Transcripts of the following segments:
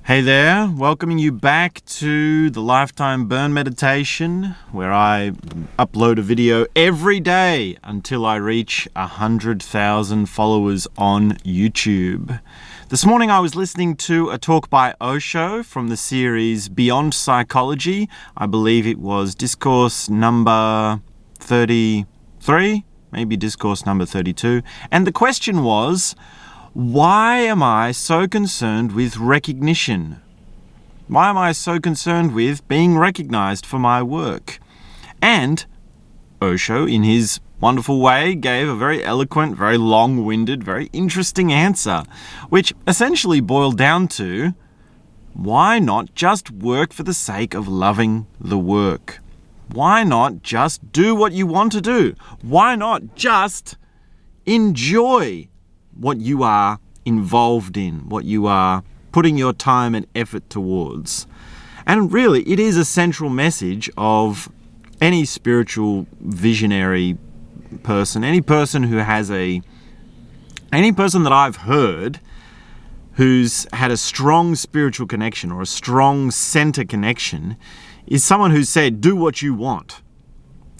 Hey there, welcoming you back to the Lifetime Burn Meditation, where I upload a video every day until I reach 100,000 followers on YouTube. This morning I was listening to a talk by Osho from the series Beyond Psychology. I believe it was discourse number 33, maybe discourse number 32. And the question was, why am I so concerned with recognition? Why am I so concerned with being recognized for my work? And Osho, in his wonderful way, gave a very eloquent, very long-winded, very interesting answer, which essentially boiled down to, why not just work for the sake of loving the work? Why not just do what you want to do? Why not just enjoy what you are involved in, what you are putting your time and effort towards? And really, it is a central message of any spiritual visionary person, any person that I've heard who's had a strong spiritual connection or a strong center connection is someone who said, do what you want.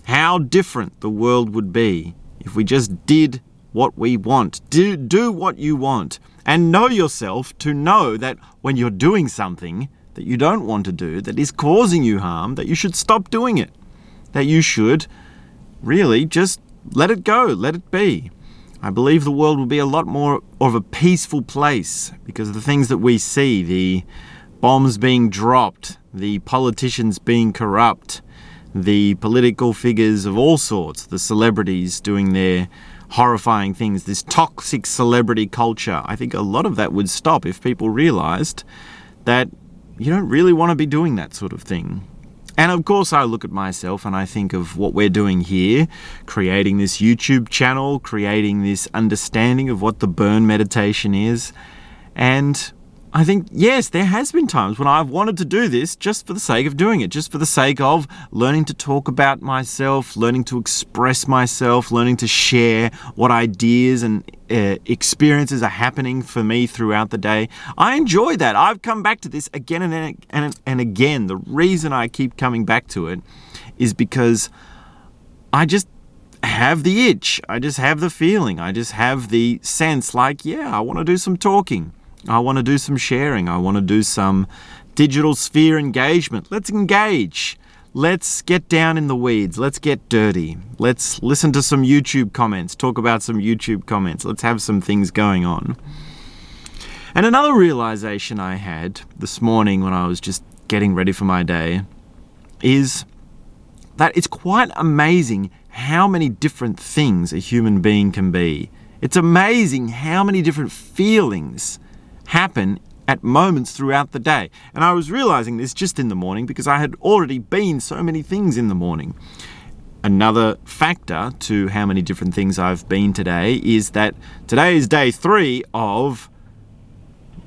How different the world would be if we just did what we want. Do what you want. And know yourself to know that when you're doing something that you don't want to do, that is causing you harm, that you should stop doing it. That you should really just let it go, let it be. I believe the world will be a lot more of a peaceful place because of the things that we see, the bombs being dropped, the politicians being corrupt, the political figures of all sorts, the celebrities doing their horrifying things, this toxic celebrity culture. I think a lot of that would stop if people realized that you don't really want to be doing that sort of thing. And of course, I look at myself and I think of what we're doing here, creating this YouTube channel, creating this understanding of what the burn meditation is. And I think, yes, there has been times when I've wanted to do this just for the sake of doing it, just for the sake of learning to talk about myself, learning to express myself, learning to share what ideas and experiences are happening for me throughout the day. I enjoy that. I've come back to this again and again. The reason I keep coming back to it is because I just have the itch. I just have the feeling. I just have the sense like, yeah, I want to do some talking. I want to do some sharing. I want to do some digital sphere engagement. Let's engage. Let's get down in the weeds. Let's get dirty. Let's listen to some YouTube comments, talk about some YouTube comments. Let's have some things going on. And another realization I had this morning when I was just getting ready for my day is that it's quite amazing how many different things a human being can be. It's amazing how many different feelings happen at moments throughout the day. And I was realizing this just in the morning because I had already been so many things in the morning. Another factor to how many different things I've been today is that today is day 3 of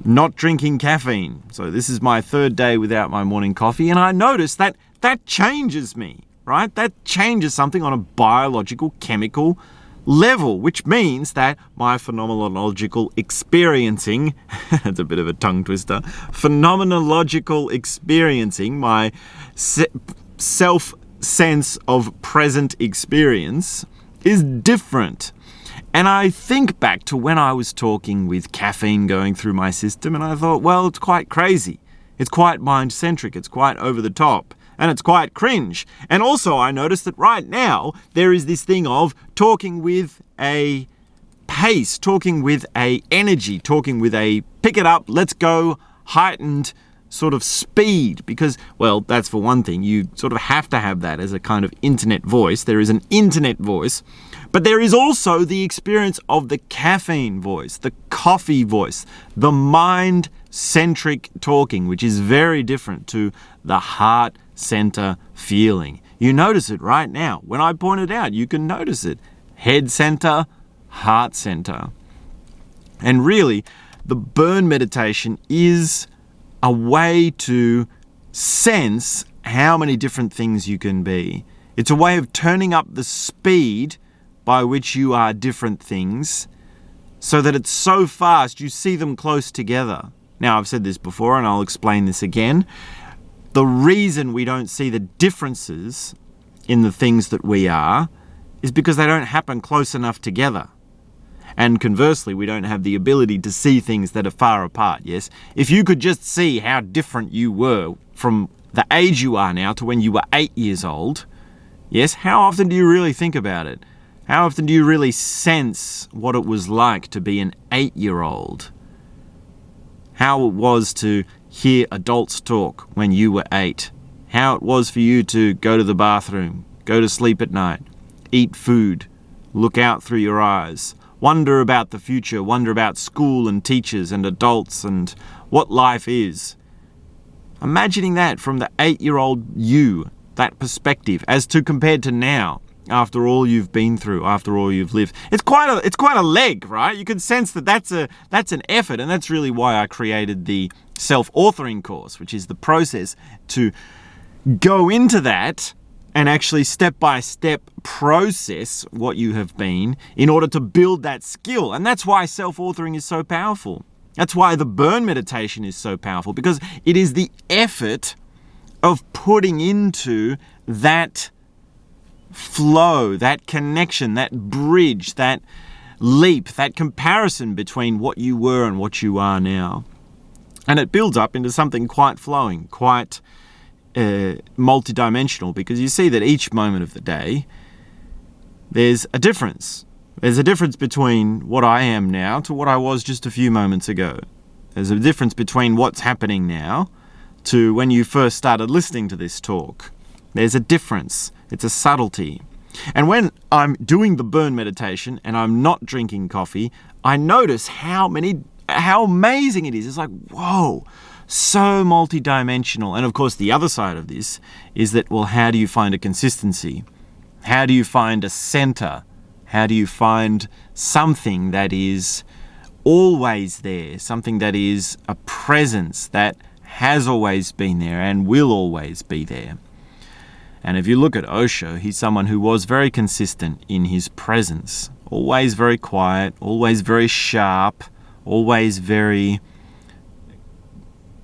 not drinking caffeine. So this is my 3rd day without my morning coffee, and I noticed that changes me, right? That changes something on a biological, chemical level, which means that my phenomenological experiencing, that's a bit of a tongue twister, phenomenological experiencing, my self-sense of present experience is different. And I think back to when I was talking with caffeine going through my system, and I thought, well, it's quite crazy. It's quite mind-centric. It's quite over the top. And it's quite cringe. And also I noticed that right now there is this thing of talking with a pace, talking with a energy, talking with a pick it up, let's go, heightened sort of speed. Because, well, that's for one thing. You sort of have to have that as a kind of internet voice. There is an internet voice. But there is also the experience of the caffeine voice, the coffee voice, the mind-centric talking, which is very different to the heart center feeling. You notice it right now. When I point it out, you can notice it. Head center, heart center. And really, the burn meditation is a way to sense how many different things you can be. It's a way of turning up the speed by which you are different things so that it's so fast you see them close together. Now, I've said this before and I'll explain this again. The reason we don't see the differences in the things that we are is because they don't happen close enough together. And conversely, we don't have the ability to see things that are far apart, yes? If you could just see how different you were from the age you are now to when you were 8 years old, yes, how often do you really think about it? How often do you really sense what it was like to be an 8-year-old? How it was to hear adults talk when you were 8. How it was for you to go to the bathroom, go to sleep at night, eat food, look out through your eyes, wonder about the future, wonder about school and teachers and adults and what life is. Imagining that from the 8-year-old you, that perspective, as to compared to now, after all you've been through, after all you've lived. It's quite a leg, right? You can sense that that's an effort, and that's really why I created the self-authoring course, which is the process to go into that and actually step-by-step process what you have been in order to build that skill. And that's why self-authoring is so powerful. That's why the burn meditation is so powerful, because it is the effort of putting into that flow, that connection, that bridge, that leap, that comparison between what you were and what you are now. And it builds up into something quite flowing, quite multidimensional, because you see that each moment of the day, there's a difference. There's a difference between what I am now to what I was just a few moments ago. There's a difference between what's happening now to when you first started listening to this talk. There's a difference. It's a subtlety. And when I'm doing the burn meditation and I'm not drinking coffee, I notice how amazing it is. It's like, whoa, so multidimensional. And of course, the other side of this is that, well, how do you find a consistency? How do you find a center? How do you find something that is always there, something that is a presence that has always been there and will always be there? And if you look at Osho, he's someone who was very consistent in his presence, always very quiet, always very sharp, always very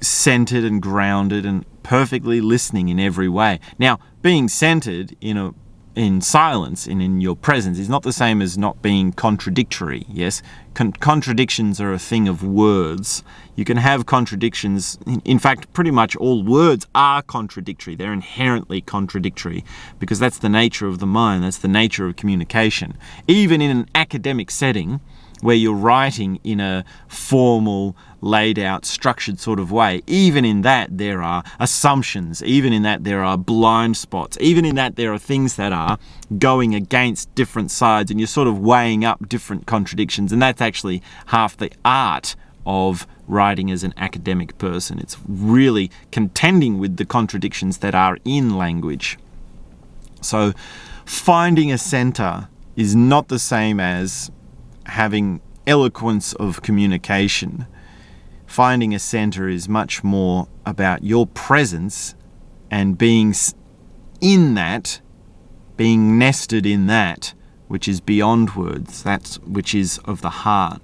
centered and grounded and perfectly listening in every way. Now, being centered in silence and in your presence is not the same as not being contradictory, yes? Contradictions are a thing of words. You can have contradictions. In fact, pretty much all words are contradictory. They're inherently contradictory because that's the nature of the mind. That's the nature of communication. Even in an academic setting where you're writing in a formal, laid out, structured sort of way, even in that there are assumptions, even in that there are blind spots, even in that there are things that are going against different sides and you're sort of weighing up different contradictions, and that's actually half the art of writing as an academic person. It's really contending with the contradictions that are in language. So finding a center is not the same as having eloquence of communication. Finding a center is much more about your presence and being in that, being nested in that, which is beyond words, that which is of the heart.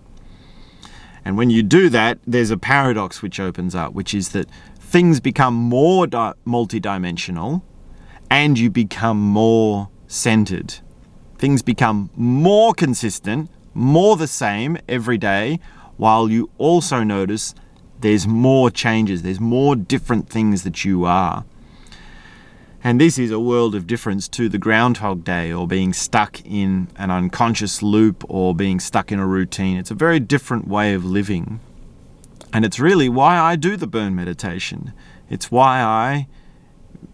And when you do that, there's a paradox which opens up, which is that things become more multidimensional and you become more centered. Things become more consistent, more the same every day, while you also notice there's more changes, there's more different things that you are. And this is a world of difference to the Groundhog Day or being stuck in an unconscious loop or being stuck in a routine. It's a very different way of living. And it's really why I do the burn meditation. It's why I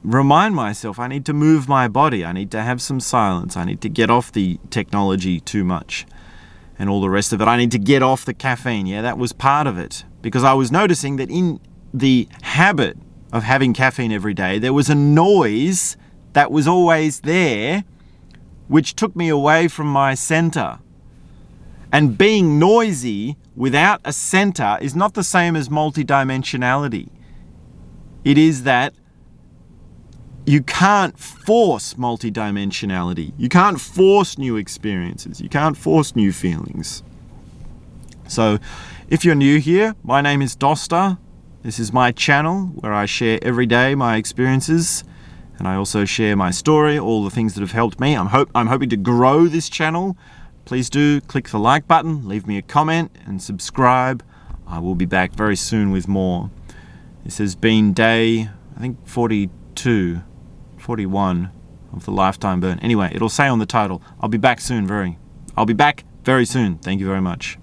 remind myself I need to move my body, I need to have some silence, I need to get off the technology too much and all the rest of it. I need to get off the caffeine. Yeah, that was part of it. Because I was noticing that in the habit of having caffeine every day, there was a noise that was always there, which took me away from my center. And being noisy without a center is not the same as multidimensionality. It is that you can't force multidimensionality. You can't force new experiences. You can't force new feelings. So If you're new here, my name is Dosta. This is my channel where I share every day my experiences, and I also share my story, all the things that have helped me. I'm hoping to grow this channel. Please do click the like button, leave me a comment, and subscribe. I will be back very soon with more. This has been day, I think 42, 41 of the Lifetime Burn. Anyway, it'll say on the title. I'll be back very soon. Thank you very much.